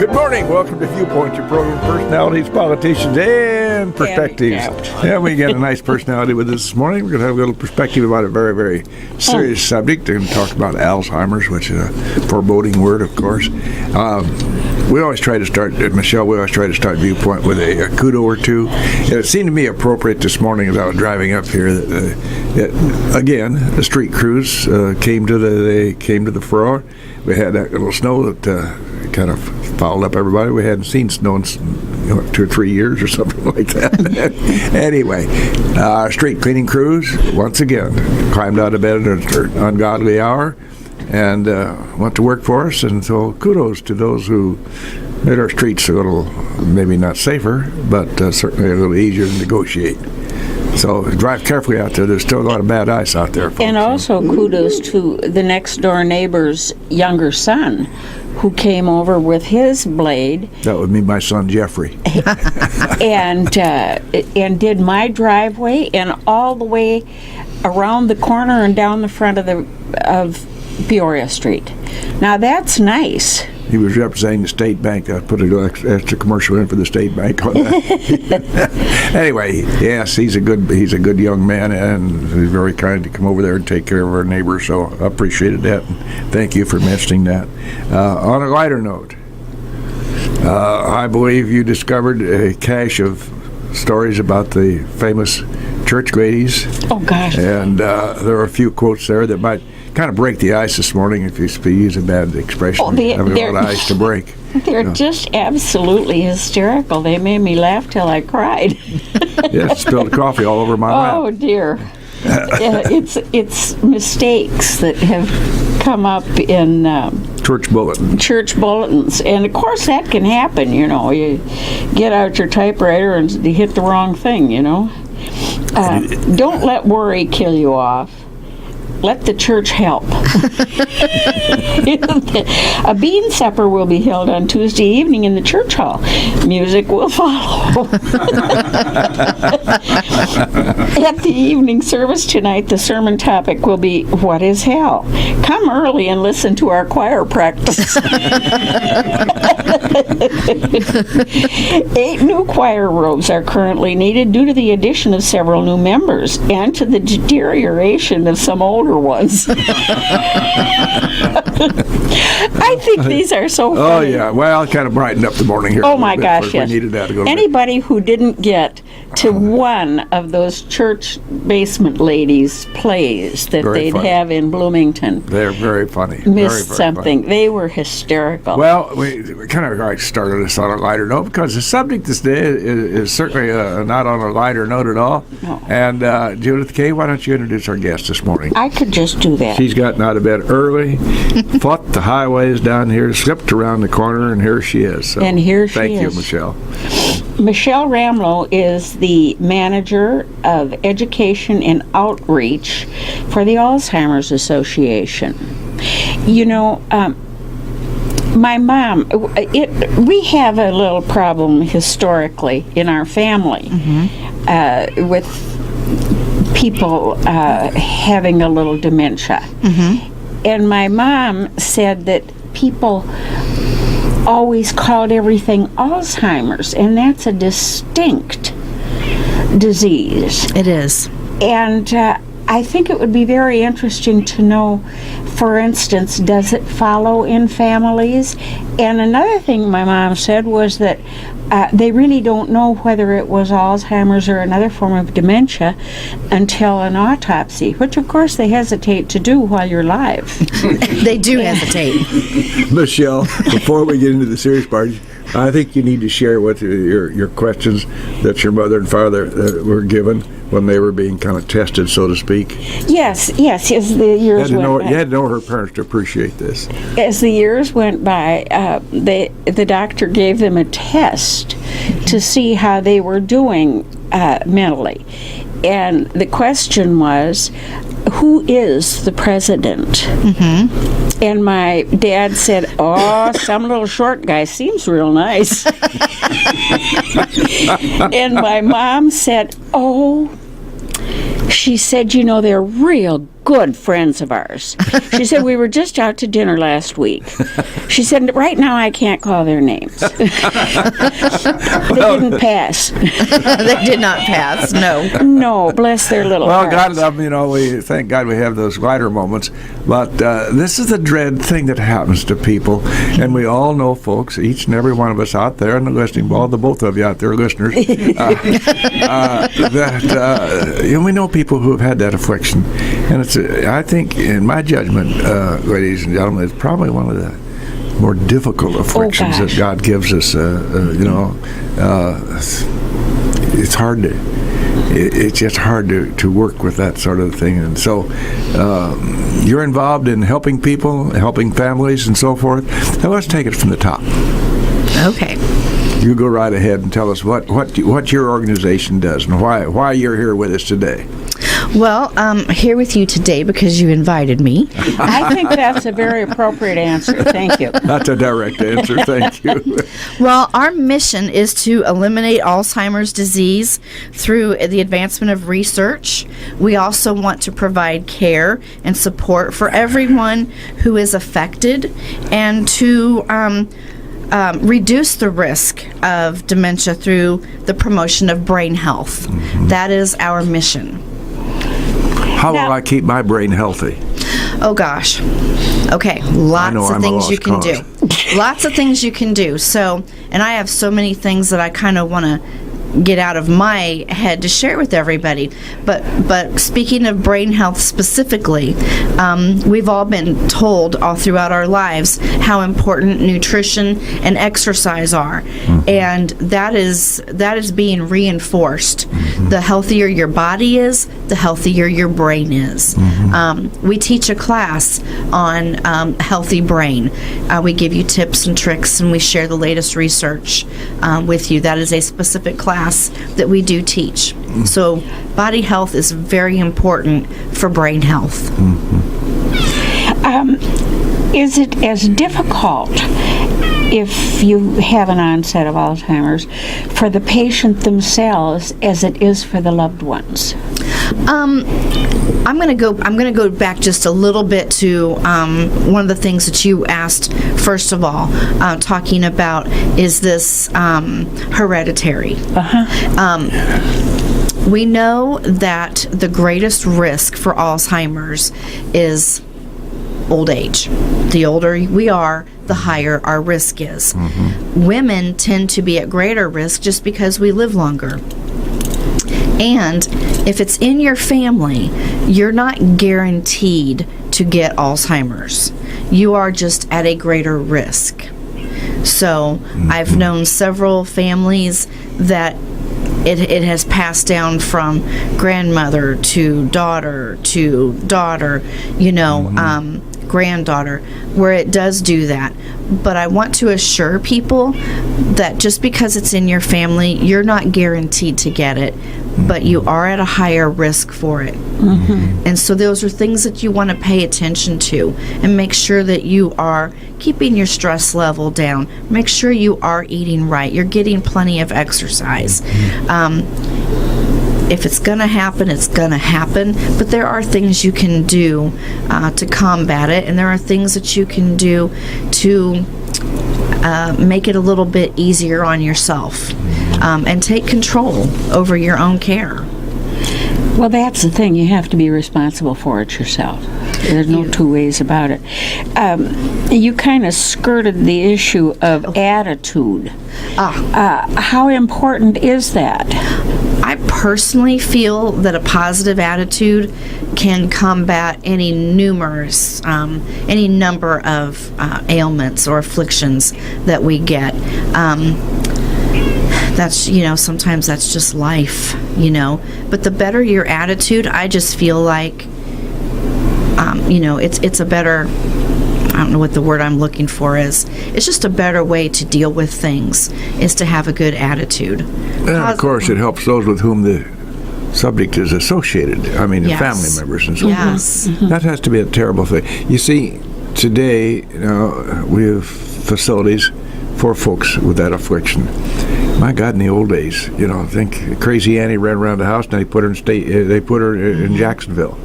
Good morning. Welcome to Viewpoint, your program, personalities, politicians, and perspectives. Yeah, we got a nice personality with us this morning. We're going to have a little perspective about a very, very serious subject. We're going to talk about Alzheimer's, which is a foreboding word, of course. We always try to start, Michelle, Viewpoint with a kudo or two. And it seemed to me appropriate this morning as I was driving up here that again, the street crews came to the furrow. We had that little snow that kind of fouled up everybody. We hadn't seen snow in 2 or 3 years or something like that. Anyway, street cleaning crews, once again, climbed out of bed at an ungodly hour and went to work for us. And so kudos to those who made our streets a little, maybe not safer, but certainly a little easier to negotiate. So drive carefully out there. There's still a lot of bad ice out there, folks. And also kudos to the next door neighbor's younger son who came over with his blade. That would be my son Jeffrey. and did my driveway and all the way around the corner and down the front of Peoria Street. Now that's nice. He was representing the state bank. I put an extra commercial in for the state bank on that. Anyway, yes, he's a good young man, and he's very kind to come over there and take care of our neighbors. So I appreciated that. And thank you for mentioning that. On a lighter note, I believe you discovered a cache of stories about the famous church ladies. Oh gosh! And there are a few quotes there that might kind of break the ice this morning, if you use a bad expression. Having a lot of ice to break. They're just absolutely hysterical. They made me laugh till I cried. Yes, spilled coffee all over my lap. Oh dear. It's mistakes that have come up in church bulletins, and of course that can happen. You know, you get out your typewriter and you hit the wrong thing. You know, don't let worry kill you off. Let the church help. A bean supper will be held on Tuesday evening in the church hall. Music will follow. At the evening service tonight, the sermon topic will be, "What is hell?" Come early and listen to our choir practice. 8 new choir robes are currently needed due to the addition of several new members and to the deterioration of some older ones. I think these are so funny. Oh, yeah. Well, it kind of brightened up the morning here. Oh, my gosh, yes. We needed that to go. Anybody who didn't get to one of those church basement ladies' plays that they'd have in Bloomington. They're very funny. Missed very something. Funny. They were hysterical. Well, we kind of started this on a lighter note because the subject this day is certainly not on a lighter note at all. No. And Judith Kay, why don't you introduce our guest this morning? I could just do that. She's gotten out of bed early, fought the highways down here, slipped around the corner, and here she is. So and here she is. Thank you, Michelle. Michelle Ramlow is the manager of education and outreach for the Alzheimer's Association. You know, my mom, we have a little problem historically in our family with people having a little dementia. And my mom said that people always called everything Alzheimer's, and that's a distinct disease. It is. And I think it would be very interesting to know, for instance, does it follow in families? And another thing my mom said was that they really don't know whether it was Alzheimer's or another form of dementia until an autopsy, which of course they hesitate to do while you're live. They do hesitate. Michelle, before we get into the serious part, I think you need to share with your questions that your mother and father were given when they were being kind of tested, so to speak. Yes, the years went by. You had to know her parents to appreciate this. As the years went by, the doctor gave them a test to see how they were doing mentally. And the question was, who is the president? And my dad said, "Oh, some little short guy seems real nice." And my mom said, "Oh," she said, "you know, they're real good friends of ours. She said, we were just out to dinner last week. She said, right now I can't call their names. They didn't pass. They did not pass, no. No, bless their little Well, hearts. God love them, we thank God we have those lighter moments. But this is the dread thing that happens to people. And we all know, folks, each and every one of us out there in the listening ball, the both of you out there listeners, we know people who have had that affliction. And it's, I think, in my judgment, ladies and gentlemen, it's probably one of the more difficult afflictions that God gives us. It's hard to. It's just hard to work with that sort of thing. And so you're involved in helping people, helping families, and so forth. Now let's take it from the top. Okay. You go right ahead and tell us what your organization does and why you're here with us today. Well, I'm here with you today because you invited me. I think that's a very appropriate answer. Thank you. That's a direct answer. Thank you. Well, our mission is to eliminate Alzheimer's disease through the advancement of research. We also want to provide care and support for everyone who is affected and to reduce the risk of dementia through the promotion of brain health. Mm-hmm. That is our mission. How will I keep my brain healthy? Oh, gosh. Okay, lots of things you can do. Lots of things you can do. So, and I have so many things that I kind of want to get out of my head to share with everybody. But speaking of brain health specifically, we've all been told all throughout our lives how important nutrition and exercise are. Mm-hmm. And that is being reinforced. Mm-hmm. The healthier your body is, the healthier your brain is. Mm-hmm. We teach a class on healthy brain. We give you tips and tricks, and we share the latest research with you. That is a specific class that we do teach. Mm-hmm. So body health is very important for brain health. Mm-hmm. Is it as difficult if you have an onset of Alzheimer's for the patient themselves as it is for the loved ones? I'm going to go back just a little bit to one of the things that you asked first of all, talking about, is this hereditary? We know that the greatest risk for Alzheimer's is old age. The older we are, the higher our risk is. Mm-hmm. Women tend to be at greater risk just because we live longer. And if it's in your family, you're not guaranteed to get Alzheimer's. You are just at a greater risk. So I've known several families that it has passed down from grandmother to daughter, granddaughter, where it does do that. But I want to assure people that just because it's in your family, you're not guaranteed to get it, but you are at a higher risk for it. Mm-hmm. And so those are things that you want to pay attention to and make sure that you are keeping your stress level down. Make sure you are eating right. You're getting plenty of exercise. If it's going to happen, it's going to happen. But there are things you can do to combat it, and there are things that you can do to make it a little bit easier on yourself and take control over your own care. Well, that's the thing. You have to be responsible for it yourself. There's no two ways about it. You kind of skirted the issue of attitude. How important is that? I personally feel that a positive attitude can combat any number of ailments or afflictions that we get. That's, sometimes that's just life, But the better your attitude, I just feel like, it's a better, I don't know what the word I'm looking for is. It's just a better way to deal with things, is to have a good attitude. And of course, it helps those with whom the subject is associated. I mean, the family members and so forth. Yes. That has to be a terrible thing. You see, today, we have facilities for folks with that affliction. My God, in the old days, think Crazy Annie ran around the house and they put her in Jacksonville.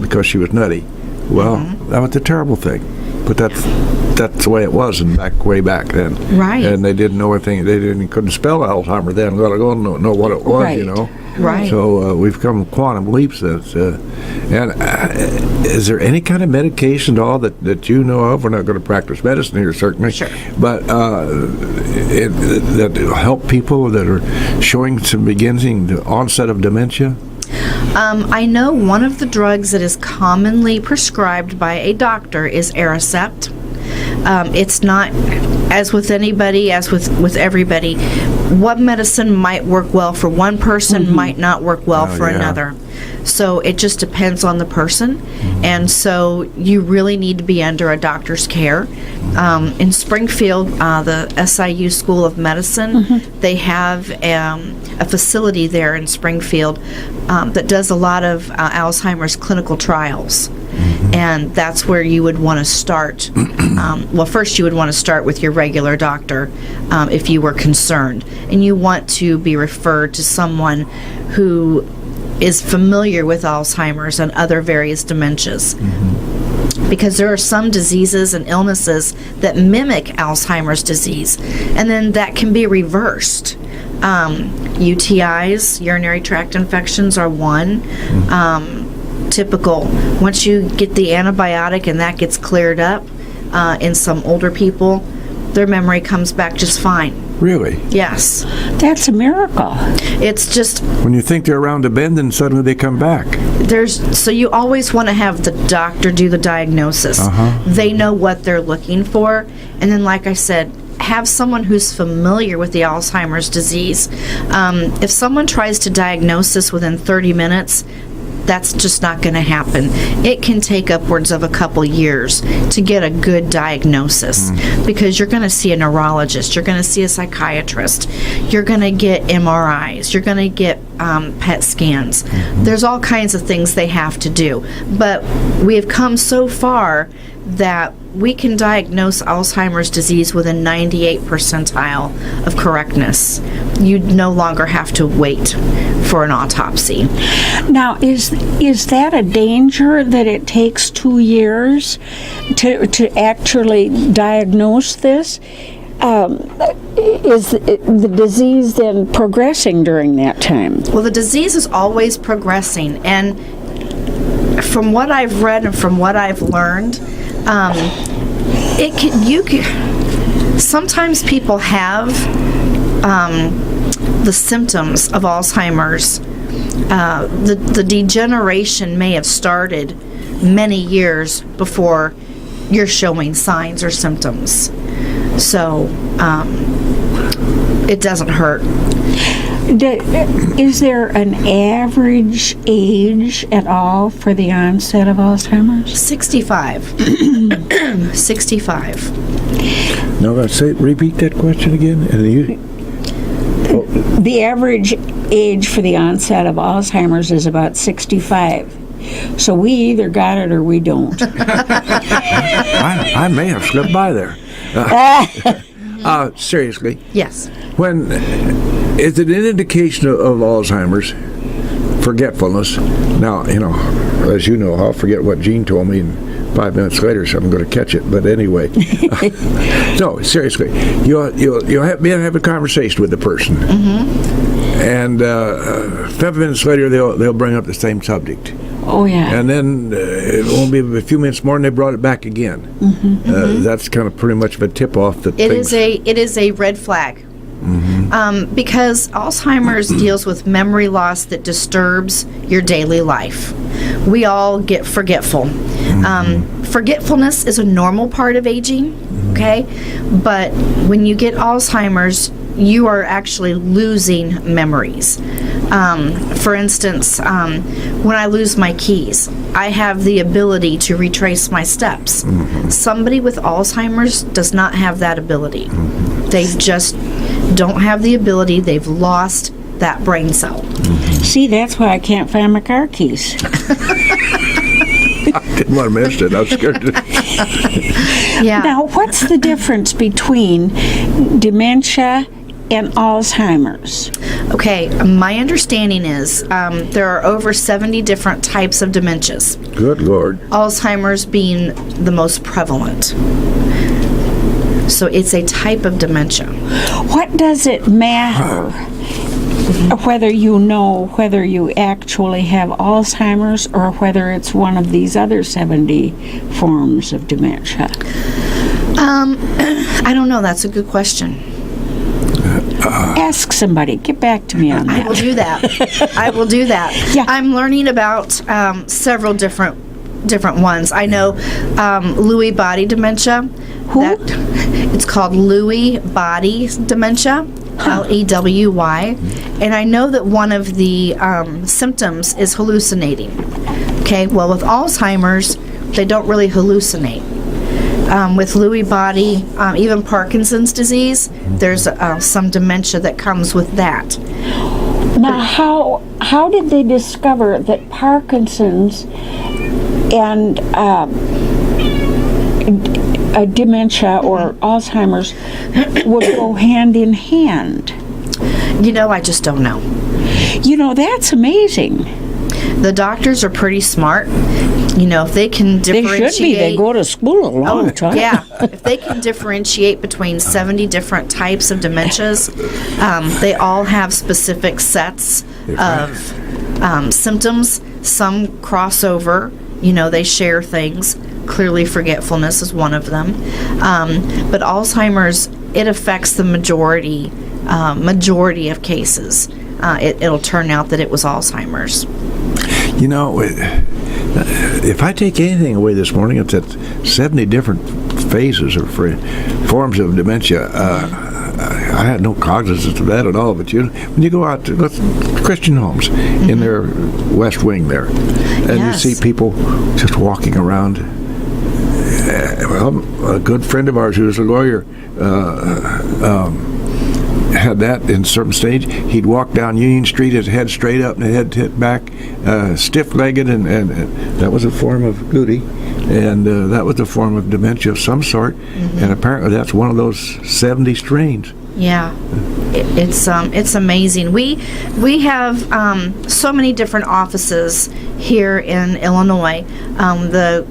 because she was nutty. Well, that was a terrible thing. But that's the way it was way back then. Right. And they didn't know anything. They couldn't spell Alzheimer then, let alone know what it was, Right. Right. So we've come quantum leaps. Is there any kind of medication at all that you know of? We're not going to practice medicine here, certainly. Sure. But that help people that are showing some beginning, the onset of dementia? I know one of the drugs that is commonly prescribed by a doctor is Aricept. It's not, as with anybody, as with everybody, what medicine might work well for one person might not work well for another. So it just depends on the person. And so you really need to be under a doctor's care. In Springfield, the SIU School of Medicine, they have a facility there in Springfield that does a lot of Alzheimer's clinical trials. And that's where you would want to start. Well, first you would want to start with your regular doctor if you were concerned. And you want to be referred to someone who is familiar with Alzheimer's and other various dementias. Because there are some diseases and illnesses that mimic Alzheimer's disease, and then that can be reversed. UTIs, urinary tract infections, are one. Typical. Once you get the antibiotic and that gets cleared up, in some older people, their memory comes back just fine. Really? Yes. That's a miracle. It's just, When you think they're around a bend, then suddenly they come back. so you always want to have the doctor do the diagnosis. They know what they're looking for. And then, like I said, have someone who's familiar with the Alzheimer's disease. If someone tries to diagnose this within 30 minutes, that's just not going to happen. It can take upwards of a couple years to get a good diagnosis because you're going to see a neurologist, you're going to see a psychiatrist, you're going to get MRIs, you're going to get PET scans. There's all kinds of things they have to do. But we have come so far that we can diagnose Alzheimer's disease with a 98th percentile of correctness. You no longer have to wait for an autopsy. Now, is that a danger that it takes 2 years to actually diagnose this? Is the disease then progressing during that time? Well, the disease is always progressing, and from what I've read and from what I've learned, sometimes people have the symptoms of Alzheimer's. The degeneration may have started many years before you're showing signs or symptoms. So it doesn't hurt. Is there an average age at all for the onset of Alzheimer's? 65. 65. No, repeat that question again. The average age for the onset of Alzheimer's is about 65. So we either got it or we don't. I may have slipped by there. Seriously. Yes. Is it an indication of Alzheimer's? Forgetfulness. Now, as you know, I'll forget what Gene told me, and 5 minutes later, so I'm going to catch it. But anyway, no, seriously, you'll have a conversation with the person, and 5 minutes later, they'll bring up the same subject. Oh, yeah. And then it won't be a few minutes more, and they brought it back again. That's kind of pretty much of a tip-off that it is a red flag. Because Alzheimer's deals with memory loss that disturbs your daily life. We all get forgetful. Forgetfulness is a normal part of aging, okay? But when you get Alzheimer's, you are actually losing memories. For instance, when I lose my keys, I have the ability to retrace my steps. Somebody with Alzheimer's does not have that ability. They just don't have the ability. They've lost that brain cell. See, that's why I can't find my car keys. I didn't want to miss it. I was scared to. Yeah. Now, what's the difference between dementia and Alzheimer's? Okay, my understanding is there are over 70 different types of dementias. Good Lord. Alzheimer's being the most prevalent. So it's a type of dementia. What does it matter whether you know whether you actually have Alzheimer's or whether it's one of these other 70 forms of dementia? I don't know. That's a good question. Ask somebody. Get back to me on that. I will do that. I will do that. Yeah. I'm learning about several different ones. I know Lewy body dementia. Who? It's called Lewy body dementia. Lewy. And I know that one of the symptoms is hallucinating. Okay, well, with Alzheimer's, they don't really hallucinate. With Lewy body, even Parkinson's disease, there's some dementia that comes with that. Now, how did they discover that Parkinson's and dementia or Alzheimer's would go hand in hand? You know, I just don't know. You know, that's amazing. The doctors are pretty smart. You know, if they can differentiate... They should be. They go to school a long time. Yeah. If they can differentiate between 70 different types of dementias, they all have specific sets of symptoms. Some cross over. You know, they share things. Clearly, forgetfulness is one of them. But Alzheimer's, it affects the majority of cases. It'll turn out that it was Alzheimer's. You know, if I take anything away this morning, it's that 70 different phases or forms of dementia. I had no cognizance of that at all. But when you go out to Christian homes in their West Wing there, and Yes. you see people just walking around. Well, a good friend of ours who was a lawyer had that in a certain stage. He'd walk down Union Street, his head straight up and his head tipped back, stiff-legged, and that was a form of Judy, and that was a form of dementia of some sort, and apparently that's one of those 70 strains. Yeah, it's amazing. We have so many different offices here in Illinois. The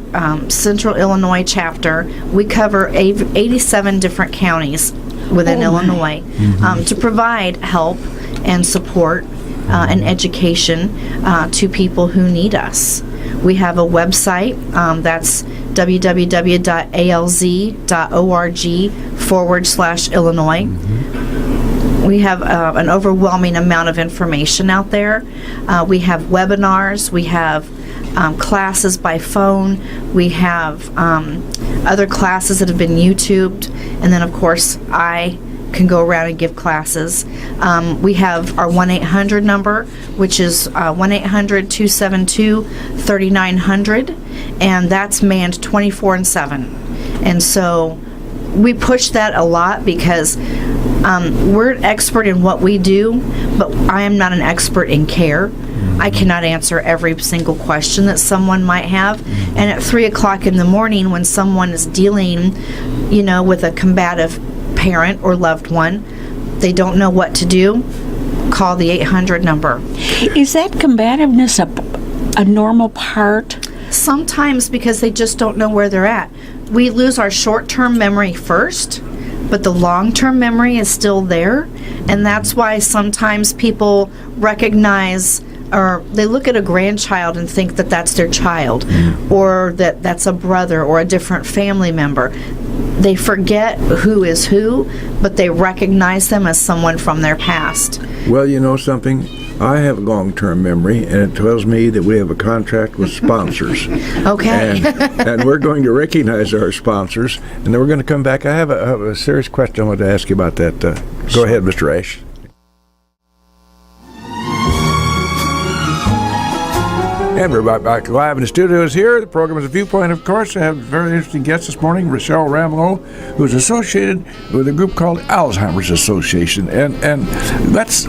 Central Illinois chapter, we cover 87 different counties within Illinois to provide help and support and education to people who need us. We have a website that's www.alz.org/Illinois. We have an overwhelming amount of information out there. We have webinars. We have classes by phone. We have other classes that have been YouTubed. And then, of course, I can go around and give classes. We have our 1-800 number, which is 1-800-272-3900, and that's manned 24/7. And so we push that a lot because we're an expert in what we do, but I am not an expert in care. I cannot answer every single question that someone might have. And at 3 o'clock in the morning, when someone is dealing, you know, with a combative parent or loved one, they don't know what to do, call the 800 number. Is that combativeness a normal part? Sometimes because they just don't know where they're at. We lose our short-term memory first, but the long-term memory is still there, and that's why sometimes people recognize or they look at a grandchild and think that that's their child, or that that's a brother or a different family member. They forget who is who, but they recognize them as someone from their past. Well, you know something? I have long-term memory, and it tells me that we have a contract with sponsors. Okay. And we're going to recognize our sponsors, and then we're going to come back. I have a serious question I want to ask you about that. Go ahead, Mr. Ash. And we're back live in the studios here. The program is a Viewpoint, of course. I have a very interesting guest this morning, Rochelle Ramlow, who is associated with a group called Alzheimer's Association. And let's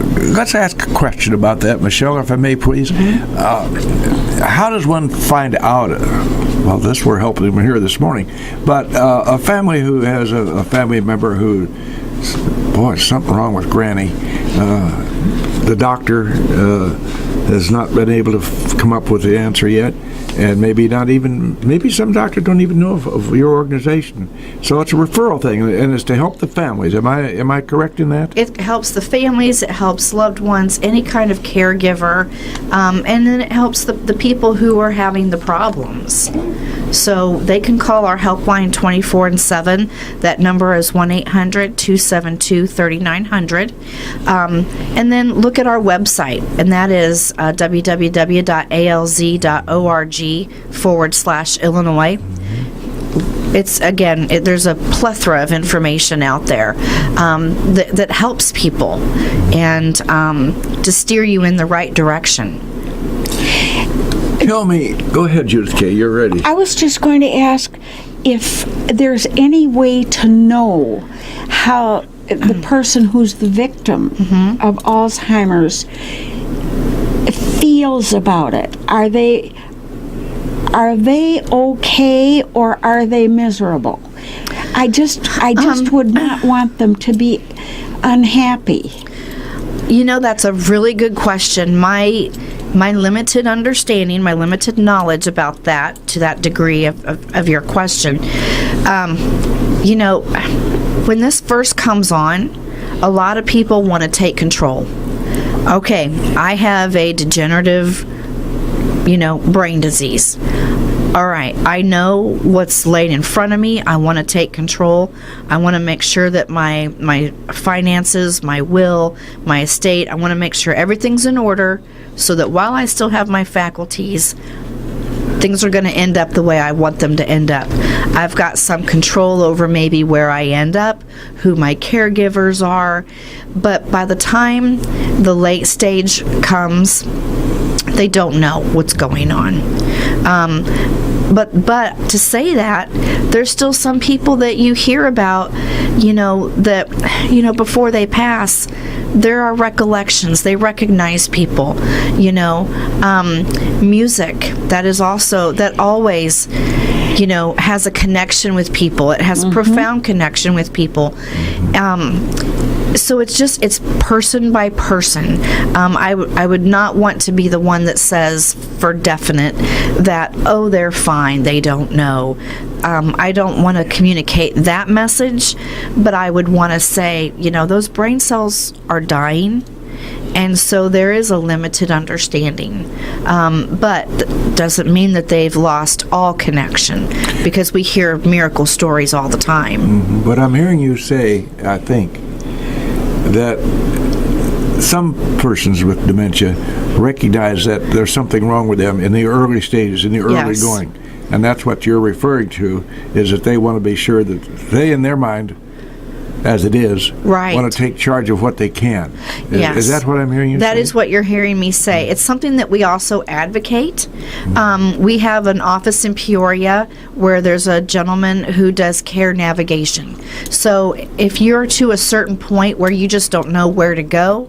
ask a question about that, Michelle, if I may, please. How does one find out? Well, we're helping them here this morning. But a family who has a family member who boy, something wrong with Granny. The doctor has not been able to come up with the answer yet, and maybe some doctors don't even know of your organization. So it's a referral thing, and it's to help the families. Am I correct in that? It helps the families, it helps loved ones, any kind of caregiver, and then it helps the people who are having the problems. So they can call our helpline 24/7. That number is 1-800-272-3900. And then look at our website, and that is www.alz.org/Illinois. It's, again, there's a plethora of information out there that helps people and to steer you in the right direction. Tell me, go ahead, Judith K., you're ready. I was just going to ask if there's any way to know how the person who's the victim of Alzheimer's feels about it. Are they okay, or are they miserable? I just would not want them to be unhappy. You know, that's a really good question. My limited understanding, my limited knowledge about that, to that degree of your question, you know, when this first comes on, a lot of people want to take control. Okay, I have a degenerative, brain disease. All right, I know what's laid in front of me. I want to take control. I want to make sure that my finances, my will, my estate, I want to make sure everything's in order so that while I still have my faculties, things are going to end up the way I want them to end up. I've got some control over maybe where I end up, who my caregivers are, but by the time the late stage comes, they don't know what's going on. But to say that, there's still some people that you hear about, that, before they pass, there are recollections. They recognize people, music, that always, has a connection with people. It has a profound connection with people. So it's person by person. I would not want to be the one that says for definite that, oh, they're fine, they don't know. I don't want to communicate that message, but I would want to say, those brain cells are dying, and so there is a limited understanding. But doesn't mean that they've lost all connection, because we hear miracle stories all the time. But I'm hearing you say, I think, that some persons with dementia recognize that there's something wrong with them in the early stages, in the early going. And that's what you're referring to, is that they want to be sure that they, in their mind, as it is, want to take charge of what they can. Is that what I'm hearing you say? That is what you're hearing me say. It's something that we also advocate. We have an office in Peoria where there's a gentleman who does care navigation. So if you're to a certain point where you just don't know where to go,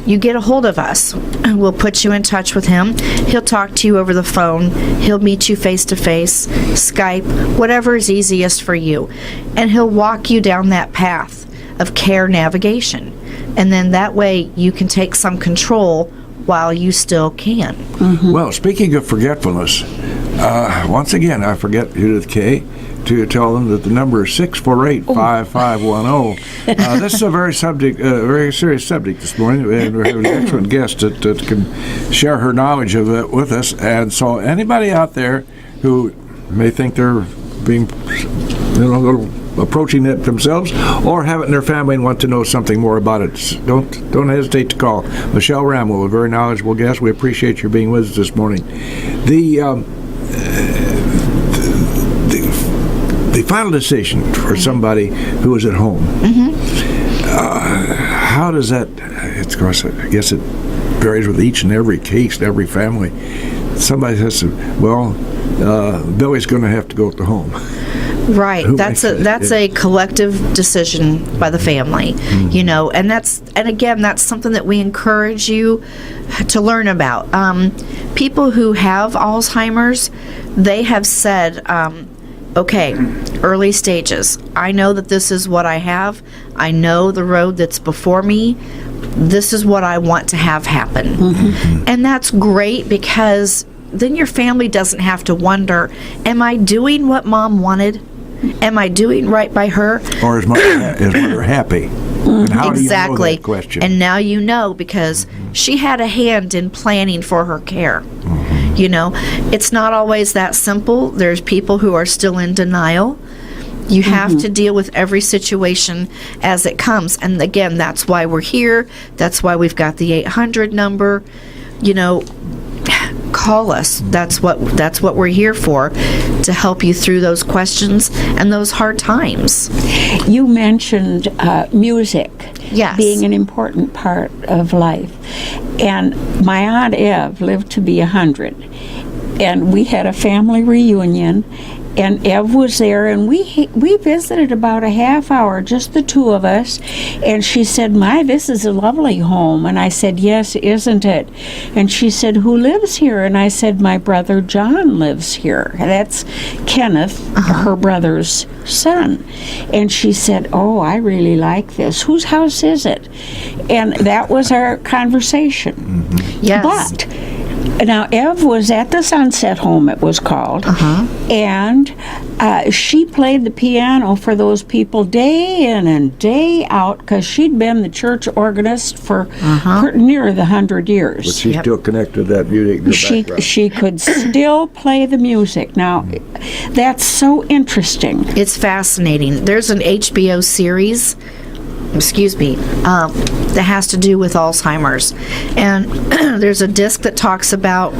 you get a hold of us. We'll put you in touch with him. He'll talk to you over the phone. He'll meet you face to face, Skype, whatever is easiest for you. And he'll walk you down that path of care navigation. And then that way you can take some control while you still can. Well, speaking of forgetfulness, once again, I forget Judith K., to tell them that the number is 648-5510. This is a very serious subject this morning, and we're having an excellent guest that can share her knowledge of it with us. And so anybody out there who may think they're being, approaching it themselves, or have it in their family and want to know something more about it, don't hesitate to call Michelle Ramlow, a very knowledgeable guest. We appreciate your being with us this morning. The final decision for somebody who is at home, how does that, of course, I guess it varies with each and every case, every family. Somebody says, Billy's going to have to go to home. Right. That's a collective decision by the family, and again, that's something that we encourage you to learn about. People who have Alzheimer's, they have said, okay, early stages, I know that this is what I have. I know the road that's before me. This is what I want to have happen. And that's great, because then your family doesn't have to wonder, am I doing what Mom wanted? Am I doing right by her? Or is mother happy? And how do you know that question? And now you know, because she had a hand in planning for her care. You know, it's not always that simple. There's people who are still in denial. You have to deal with every situation as it comes. And again, that's why we're here. That's why we've got the 800 number. You know, call us. That's what we're here for, to help you through those questions and those hard times. You mentioned music being an important part of life. And my Aunt Ev lived to be 100. And we had a family reunion, and Ev was there, and we visited about a half hour, just the two of us, and she said, "My, this is a lovely home." And I said, "Yes, isn't it?" And she said, "Who lives here?" And I said, "My brother John lives here." That's Kenneth, her brother's son. And she said, "Oh, I really like this. Whose house is it?" And that was our conversation. Yes. But now, Ev was at the Sunset Home, it was called, and she played the piano for those people day in and day out, because she'd been the church organist for near the 100 years. But she's still connected to that music. She could still play the music. Now, that's so interesting. It's fascinating. There's an HBO series, that has to do with Alzheimer's. And there's a disc that talks about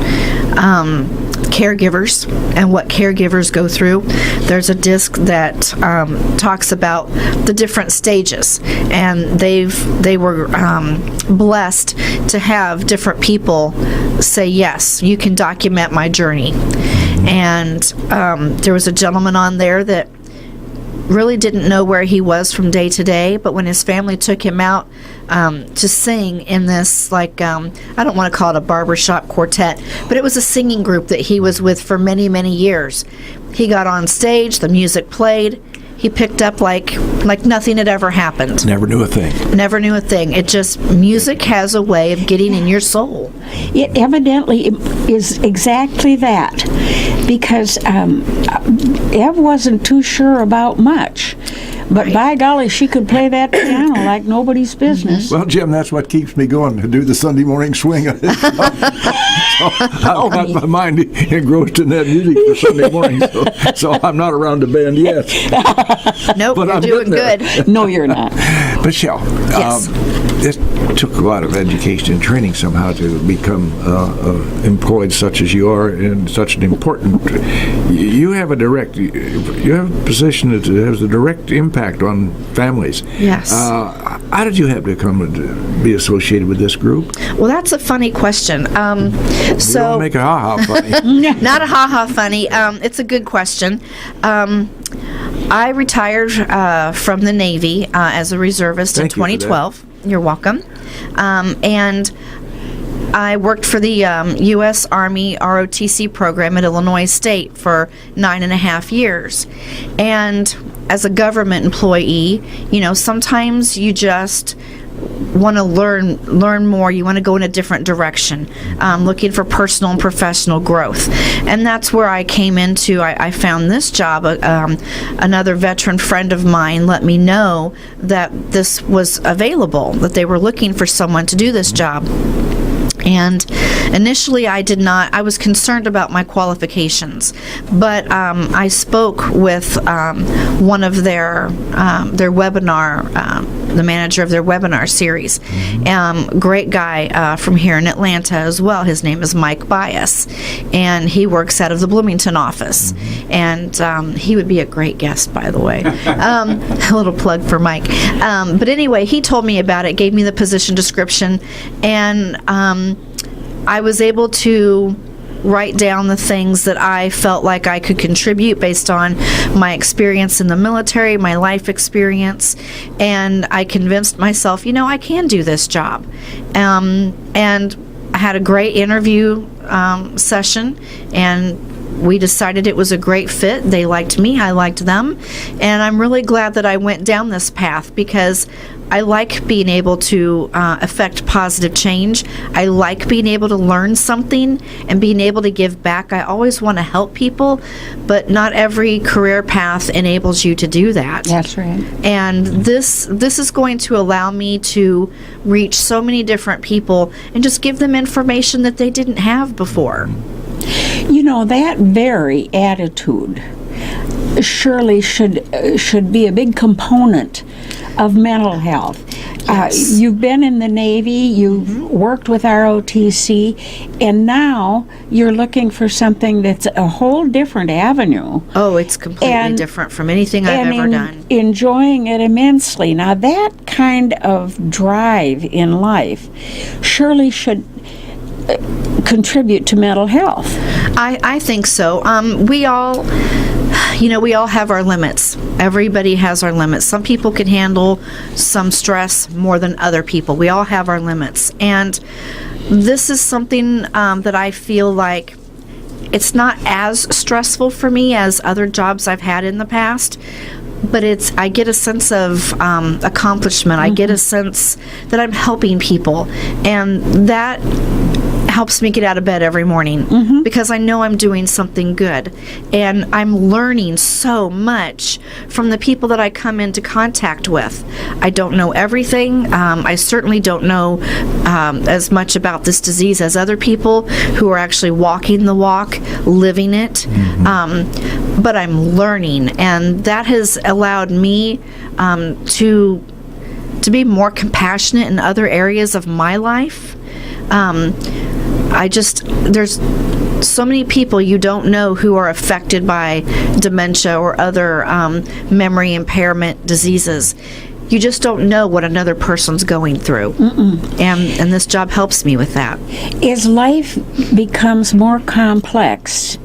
caregivers and what caregivers go through. There's a disc that talks about the different stages, and they were blessed to have different people say, "Yes, you can document my journey." And there was a gentleman on there that really didn't know where he was from day to day, but when his family took him out to sing in this, I don't want to call it a barbershop quartet, but it was a singing group that he was with for many, many years. He got on stage, the music played, he picked up like nothing had ever happened. Never knew a thing. Never knew a thing. It just, music has a way of getting in your soul. It evidently is exactly that, because Ev wasn't too sure about much. But by golly, she could play that piano like nobody's business. Well, Jim, that's what keeps me going, to do the Sunday morning swing. So I've got my mind engrossed in that music for Sunday morning, so I'm not around the band yet. Nope, but you're I'm doing good. No, you're not. Michelle, yes. It took a lot of education and training somehow to become employed such as you are in such an important. You have a position that has a direct impact on families. Yes. How did you have to come to be associated with this group? Well, that's a funny question. Don't make a ha-ha funny. Not a ha-ha funny. It's a good question. I retired from the Navy as a reservist in 2012. You're welcome. And I worked for the U.S. Army ROTC program at Illinois State for 9.5 years. And as a government employee, sometimes you just want to learn more. You want to go in a different direction, looking for personal and professional growth. And that's where I came into, I found this job. Another veteran friend of mine let me know that this was available, that they were looking for someone to do this job. And initially I was concerned about my qualifications, but I spoke with one of their webinar, the manager of their webinar series, great guy from here in Atlanta as well. His name is Mike Bias, and he works out of the Bloomington office, and he would be a great guest, by the way. A little plug for Mike. But anyway, he told me about it, gave me the position description, and I was able to write down the things that I felt like I could contribute based on my experience in the military, my life experience, and I convinced myself, I can do this job. And I had a great interview session, and we decided it was a great fit. They liked me, I liked them, and I'm really glad that I went down this path because I like being able to affect positive change. I like being able to learn something and being able to give back. I always want to help people, but not every career path enables you to do that. That's right. And this is going to allow me to reach so many different people and just give them information that they didn't have before. You know, that very attitude surely should be a big component of mental health. Yes. You've been in the Navy, you've worked with ROTC, and now you're looking for something that's a whole different avenue. Oh, it's completely different from anything I've ever done. Enjoying it immensely. Now, that kind of drive in life surely should contribute to mental health. I think so. We all have our limits. Everybody has our limits. Some people can handle some stress more than other people. We all have our limits. And this is something that I feel like it's not as stressful for me as other jobs I've had in the past. But I get a sense of accomplishment. I get a sense that I'm helping people. And that helps me get out of bed every morning because I know I'm doing something good. And I'm learning so much from the people that I come into contact with. I don't know everything. I certainly don't know as much about this disease as other people who are actually walking the walk, living it. But I'm learning, and that has allowed me to be more compassionate in other areas of my life. There's so many people you don't know who are affected by dementia or other memory impairment diseases. You just don't know what another person's going through. And this job helps me with that. As life becomes more complex,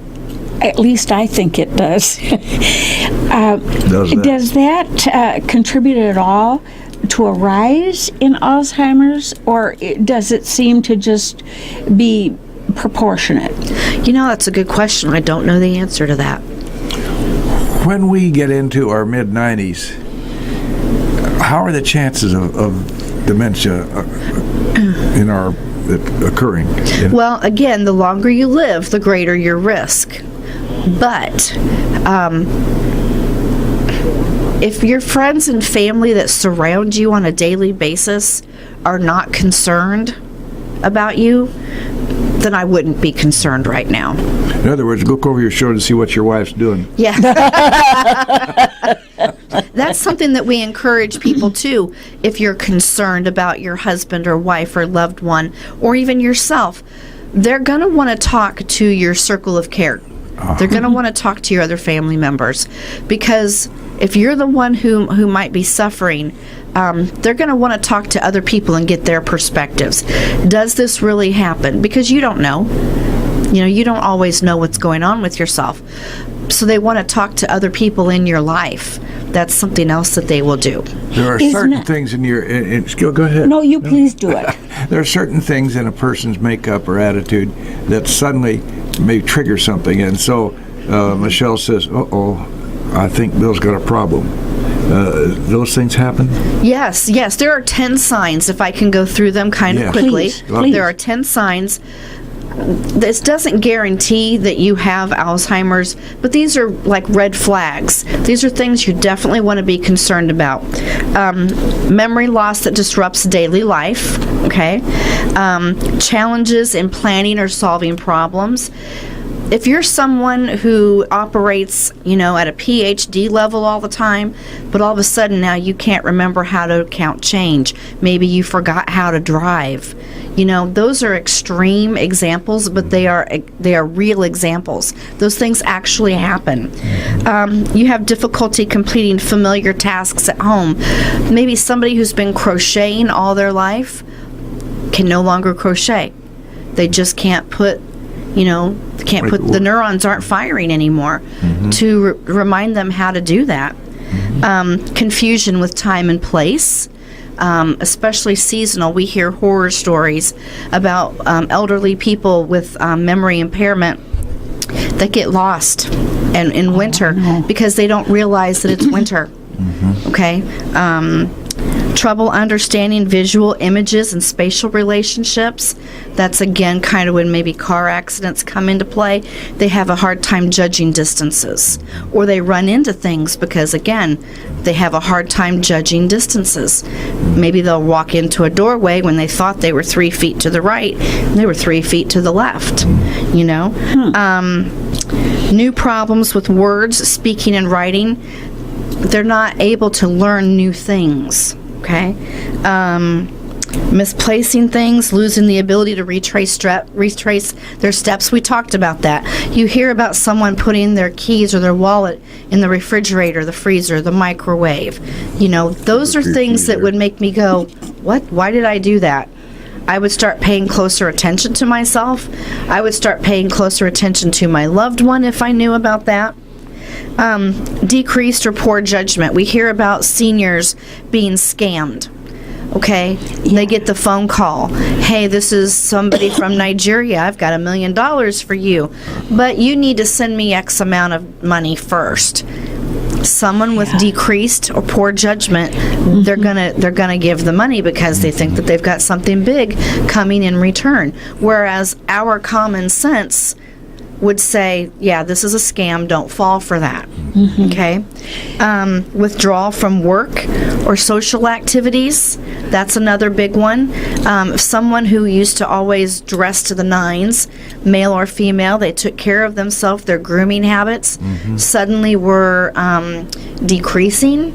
at least I think it does, does that contribute at all to a rise in Alzheimer's, or does it seem to just be proportionate? You know, that's a good question. I don't know the answer to that. When we get into our mid-90s, how are the chances of dementia occurring? Well, again, the longer you live, the greater your risk. But if your friends and family that surround you on a daily basis are not concerned about you, then I wouldn't be concerned right now. In other words, look over your shoulder to see what your wife's doing. Yeah. That's something that we encourage people to. If you're concerned about your husband or wife or loved one, or even yourself, they're going to want to talk to your circle of care. They're going to want to talk to your other family members, because if you're the one who might be suffering, they're going to want to talk to other people and get their perspectives. Does this really happen? Because you don't know. You know, you don't always know what's going on with yourself. So they want to talk to other people in your life. That's something else that they will do. There are certain things in your... go ahead. No, you please do it. There are certain things in a person's makeup or attitude that suddenly may trigger something. And so Michelle says, I think Bill's got a problem. Those things happen? Yes. There are 10 signs, if I can go through them kind of quickly. Please. There are 10 signs. This doesn't guarantee that you have Alzheimer's, but these are like red flags. These are things you definitely want to be concerned about. Memory loss that disrupts daily life, okay? Challenges in planning or solving problems. If you're someone who operates, at a PhD level all the time, but all of a sudden now you can't remember how to count change, maybe you forgot how to drive, those are extreme examples, but they are real examples. Those things actually happen. You have difficulty completing familiar tasks at home. Maybe somebody who's been crocheting all their life can no longer crochet. They just can't put the neurons aren't firing anymore to remind them how to do that. Confusion with time and place, especially seasonal. We hear horror stories about elderly people with memory impairment that get lost and in winter because they don't realize that it's winter. Okay? Trouble understanding visual images and spatial relationships. That's again kind of when maybe car accidents come into play. They have a hard time judging distances, or they run into things because again they have a hard time judging distances. Maybe they'll walk into a doorway when they thought they were 3 feet to the right and they were 3 feet to the left. New problems with words, speaking and writing. They're not able to learn new things. Okay, misplacing things, losing the ability to retrace their steps. We talked about that. You hear about someone putting their keys or their wallet in the refrigerator, the freezer, the microwave. Those are things that would make me go, what? Why did I do that? I would start paying closer attention to myself. I would start paying closer attention to my loved one if I knew about that. Decreased or poor judgment. We hear about seniors being scammed. Okay? They get the phone call. Hey, this is somebody from Nigeria. I've got $1 million for you. But you need to send me X amount of money first. Someone with decreased or poor judgment, they're gonna give the money because they think that they've got something big coming in return. Whereas our common sense would say, yeah, this is a scam, don't fall for that. Okay? Withdrawal from work or social activities, that's another big one. Someone who used to always dress to the nines, male or female, they took care of themselves, their grooming habits suddenly were decreasing.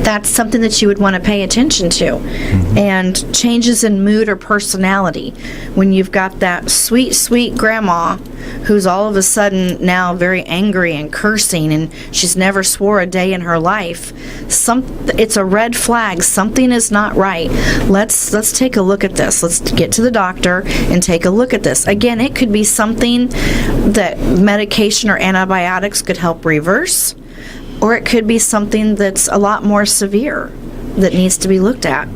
That's something that you would want to pay attention to. And changes in mood or personality. When you've got that sweet, sweet grandma who's all of a sudden now very angry and cursing and she's never swore a day in her life, it's a red flag. Something is not right. Let's take a look at this. Let's get to the doctor and take a look at this. Again, it could be something that medication or antibiotics could help reverse, or it could be something that's a lot more severe that needs to be looked at.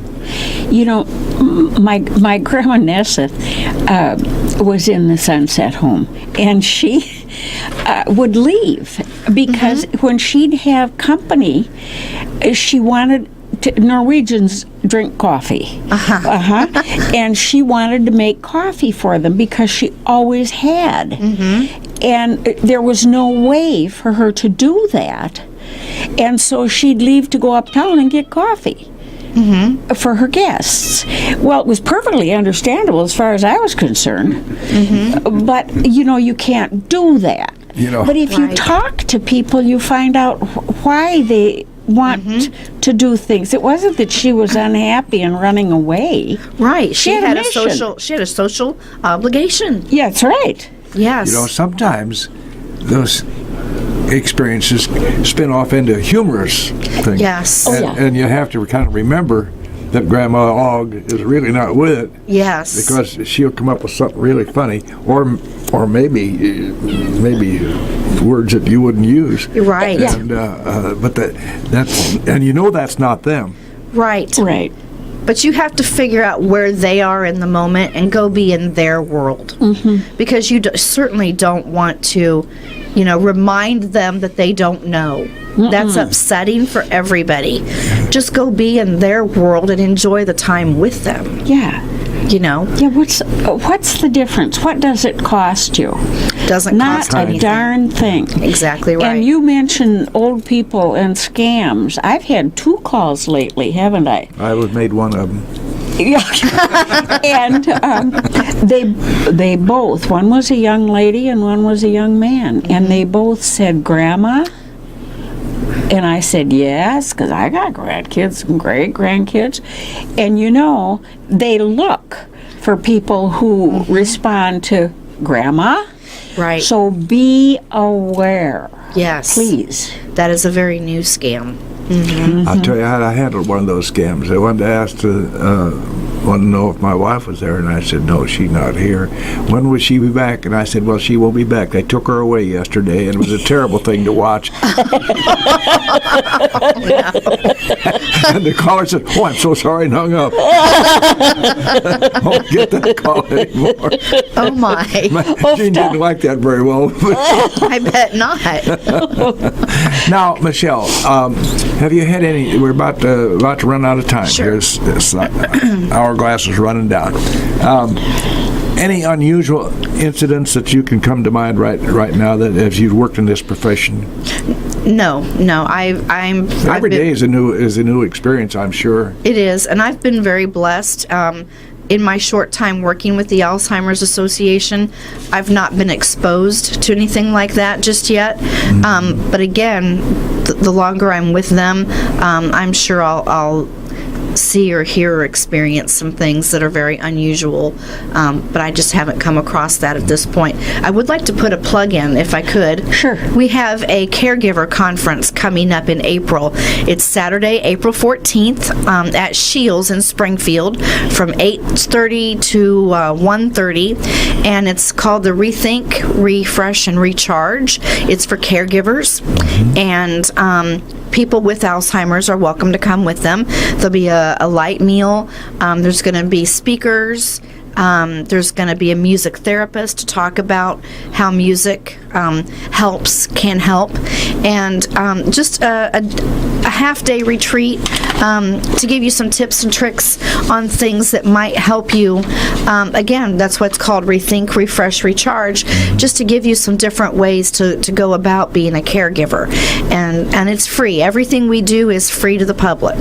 My grandma Nessa was in the Sunset Home, and she would leave because when she'd have company, she wanted Norwegians drink coffee. And she wanted to make coffee for them because she always had. And there was no way for her to do that. And so she'd leave to go uptown and get coffee for her guests. Well, it was perfectly understandable as far as I was concerned. But, you can't do that. But if you talk to people, you find out why they want to do things. It wasn't that she was unhappy and running away. Right. She had a social obligation. Yeah, that's right. Yes. Sometimes those experiences spin off into humorous things. Yes. And you have to kind of remember that Grandma Og is really not with it. Yes. Because she'll come up with something really funny, or maybe words that you wouldn't use. Right. And but that's not them. Right. Right. But you have to figure out where they are in the moment and go be in their world. Because you certainly don't want to, remind them that they don't know. That's upsetting for everybody. Just go be in their world and enjoy the time with them. Yeah. Yeah, what's the difference? What does it cost you? Doesn't cost anything. Not a darn thing. Exactly right. And you mentioned old people and scams. I've had 2 calls lately, haven't I? I was made one of them. And they both, one was a young lady and one was a young man, and they both said, "Grandma?" And I said, yes, because I got grandkids and great-grandkids. And they look for people who respond to Grandma. Right. So be aware. Yes. Please. That is a very new scam. I'll tell you how I handled one of those scams. I wanted to know if my wife was there, and I said, no, she's not here. When will she be back? And I said, well, she won't be back. They took her away yesterday, and it was a terrible thing to watch. And the caller said, oh, I'm so sorry, and hung up. I won't get that call anymore. Oh, my. Jean didn't like that very well. I bet not. Now, Michelle, have you had any? We're about to run out of time. Sure. This hourglass is running down. Any unusual incidents that you can come to mind right now that as you've worked in this profession? No. Every day is a new experience, I'm sure. It is, and I've been very blessed. In my short time working with the Alzheimer's Association, I've not been exposed to anything like that just yet. But again, the longer I'm with them, I'm sure I'll see or hear or experience some things that are very unusual, but I just haven't come across that at this point. I would like to put a plug in, if I could. Sure. We have a caregiver conference coming up in April. It's Saturday, April 14th at Shields in Springfield from 8:30 to 1:30, and it's called the Rethink, Refresh, and Recharge. It's for caregivers, and people with Alzheimer's are welcome to come with them. There'll be a light meal. There's going to be speakers. There's going to be a music therapist to talk about how music can help, and just a half-day retreat to give you some tips and tricks on things that might help you. Again, that's what's called Rethink, Refresh, Recharge, just to give you some different ways to go about being a caregiver. And it's free. Everything we do is free to the public.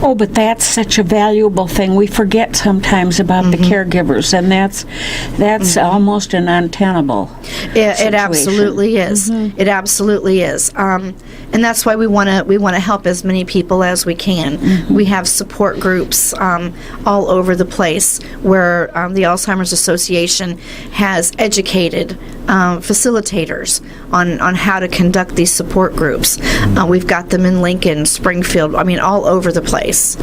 Oh, but that's such a valuable thing. We forget sometimes about the caregivers, and that's almost an untenable It absolutely is. It absolutely is. And that's why we want to help as many people as we can. We have support groups all over the place where the Alzheimer's Association has educated facilitators on how to conduct these support groups. We've got them in Lincoln, Springfield, all over the place.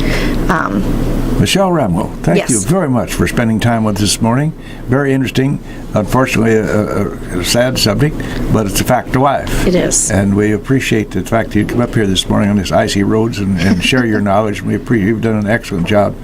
Michelle Ramlow, thank you very much for spending time with us this morning. Very interesting. Unfortunately, a sad subject, but it's a fact of life. It is. And we appreciate the fact that you come up here this morning on these icy roads and share your knowledge. We appreciate you've done an excellent job.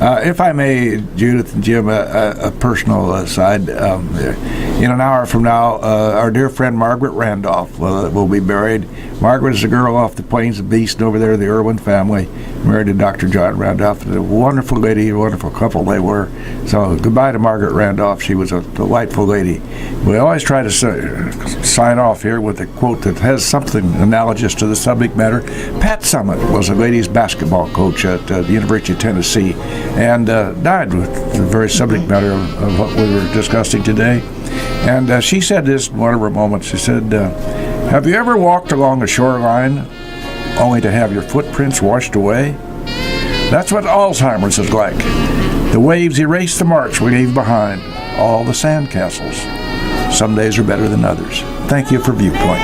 If I may, Judith and Jim, a personal aside, in an hour from now, our dear friend Margaret Randolph will be buried. Margaret is a girl off the Plains of Beast over there, the Irwin family, married to Dr. John Randolph. A wonderful lady, a wonderful couple they were. So goodbye to Margaret Randolph. She was a delightful lady. We always try to sign off here with a quote that has something analogous to the subject matter. Pat Summitt was a ladies basketball coach at the University of Tennessee and died with the very subject matter of what we were discussing today. And she said this in one of her moments. She said, have you ever walked along a shoreline only to have your footprints washed away? That's what Alzheimer's is like. The waves erase the marks we leave behind, all the sandcastles. Some days are better than others. Thank you for Viewpoint.